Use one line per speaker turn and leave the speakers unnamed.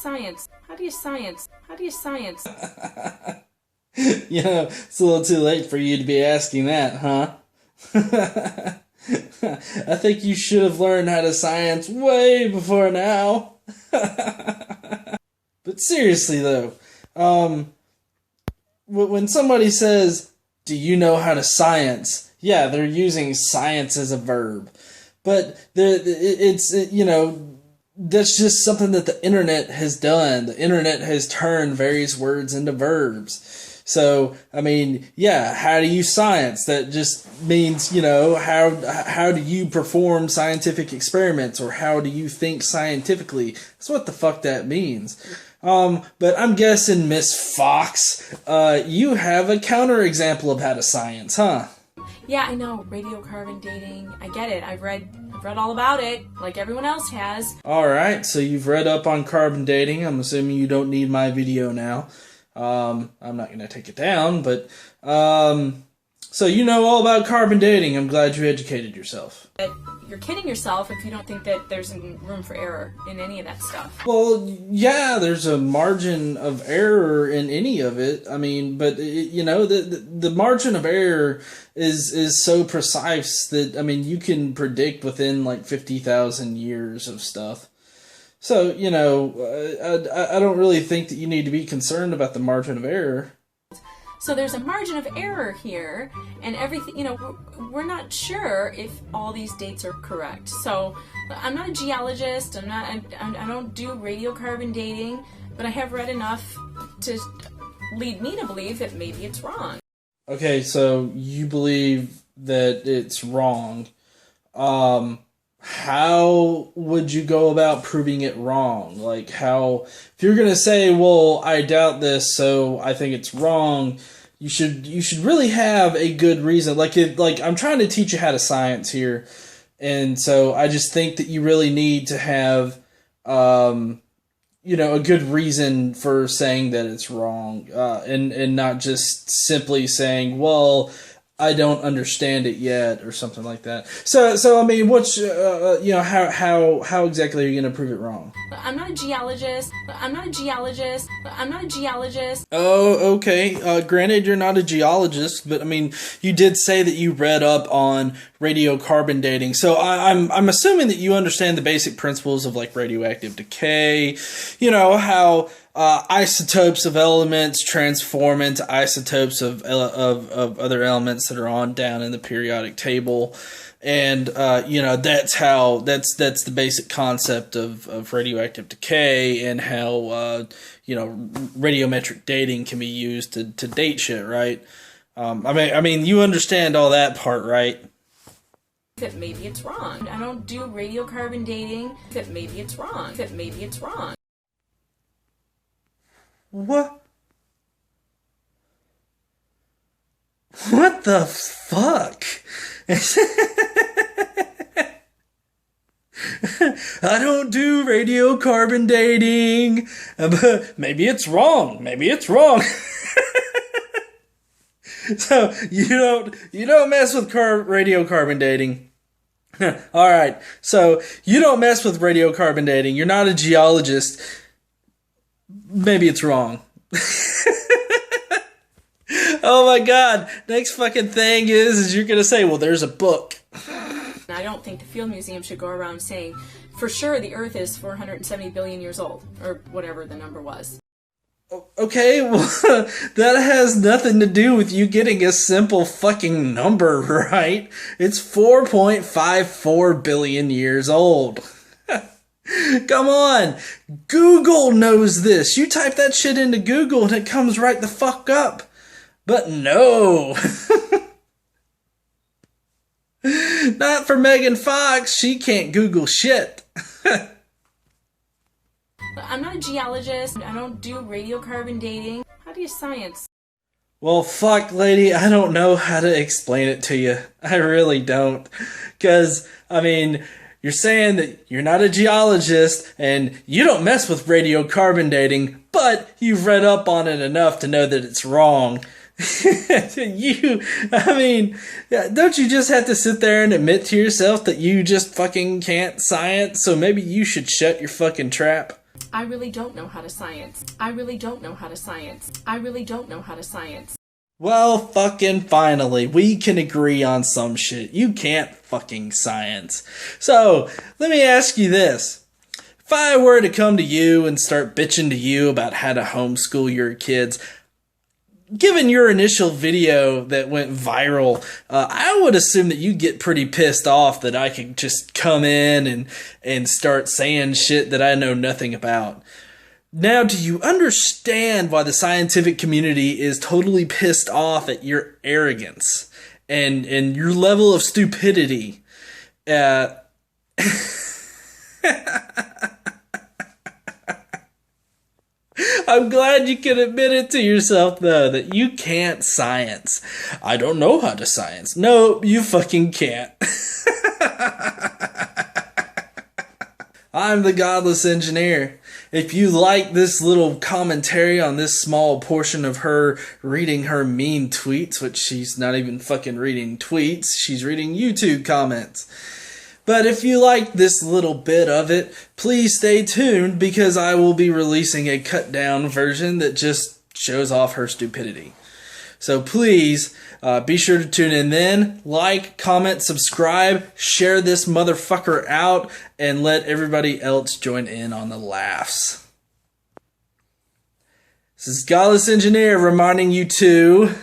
science? How do you science? How do you science?
You know, it's a little too late for you to be asking that, huh? I think you should have learned how to science way before now. But seriously though, when somebody says, do you know how to science? Yeah, they're using science as a verb. But that's just something that the internet has done. The internet has turned various words into verbs. So, I mean, yeah, how do you science? That just means, how do you perform scientific experiments, or how do you think scientifically? That's what the fuck that means. But I'm guessing, Miss Fox, you have a counterexample of how to science, huh?
Yeah, I know, radiocarbon dating. I get it. I've read all about it, like everyone else has.
Alright, so you've read up on carbon dating. I'm assuming you don't need my video now. I'm not going to take it down, but, so you know all about carbon dating. I'm glad you educated yourself.
But you're kidding yourself if you don't think that there's room for error in any of that stuff.
Well, yeah, there's a margin of error in any of it. I mean, but, the margin of error is so precise that, I mean, you can predict within, like, 50,000 years of stuff. So, I don't really think that you need to be concerned about the margin of error.
So there's a margin of error here, and everything, we're not sure if all these dates are correct. So I'm not a geologist, I don't do radiocarbon dating, but I have read enough to lead me to believe that maybe it's wrong. Okay, so you believe that it's wrong. How would you go about proving it wrong? Like, if you're gonna say, well, I doubt this, so I think it's wrong, you should really have a good reason. Like I'm trying to teach you how to science here, and so I just think that you really need to have, a good reason for saying that it's wrong, and not just simply saying, well, I don't understand it yet, or something like that. So I mean, how exactly are you going to prove it wrong? I'm not a geologist. Oh, okay. Granted, you're not a geologist, but I mean, you did say that you read up on radiocarbon dating. So I'm assuming that you understand the basic principles of like radioactive decay. How isotopes of elements transform into isotopes of other elements that are down in the periodic table, and that's the basic concept of radioactive decay, and how radiometric dating can be used to date shit, right? I mean you understand all that part, right? That maybe it's wrong. I don't do radiocarbon dating. That maybe it's wrong. What? What the fuck? I don't do radiocarbon dating, but maybe it's wrong. So you don't mess with radiocarbon dating. Alright, so you don't mess with radiocarbon dating. You're not a geologist. Maybe it's wrong. Oh my god. Next fucking thing is you're gonna say, well, there's a book. I don't think the Field Museum should go around saying, for sure the Earth is 470 billion years old, or whatever the number was. Okay, well, that has nothing to do with you getting a simple fucking number, right? It's 4.54 billion years old. Come on! Google knows this! You type that shit into Google and it comes right the fuck up! But no! Not for Megan Fox, she can't Google shit. I'm not a geologist, I don't do radiocarbon dating. How do you science? Well, fuck, lady, I don't know how to explain it to you. I really don't. 'Cause, I mean, you're saying that you're not a geologist and you don't mess with radiocarbon dating, but you've read up on it enough to know that it's wrong. Don't you just have to sit there and admit to yourself that you just fucking can't science, so maybe you should shut your fucking trap?
I really don't know how to science. I really don't know how to science. I really don't know how to science.
Well, fucking finally, we can agree on some shit. You can't fucking science. So, let me ask you this. If I were to come to you and start bitching to you about how to homeschool your kids, given your initial video that went viral, I would assume that you get pretty pissed off that I could just come in and start saying shit that I know nothing about. Now, do you understand why the scientific community is totally pissed off at your arrogance and your level of stupidity? I'm glad you can admit it to yourself, though, that you can't science. I don't know how to science. No, you fucking can't. I'm the Godless Engineer. If you like this little commentary on this small portion of her reading her mean tweets, which she's not even fucking reading tweets, she's reading YouTube comments. But if you like this little bit of it, please stay tuned because I will be releasing a cut down version that just shows off her stupidity. So please be sure to tune in then. Like, comment, subscribe, share this motherfucker out, and let everybody else join in on the laughs. This is Godless Engineer reminding you to...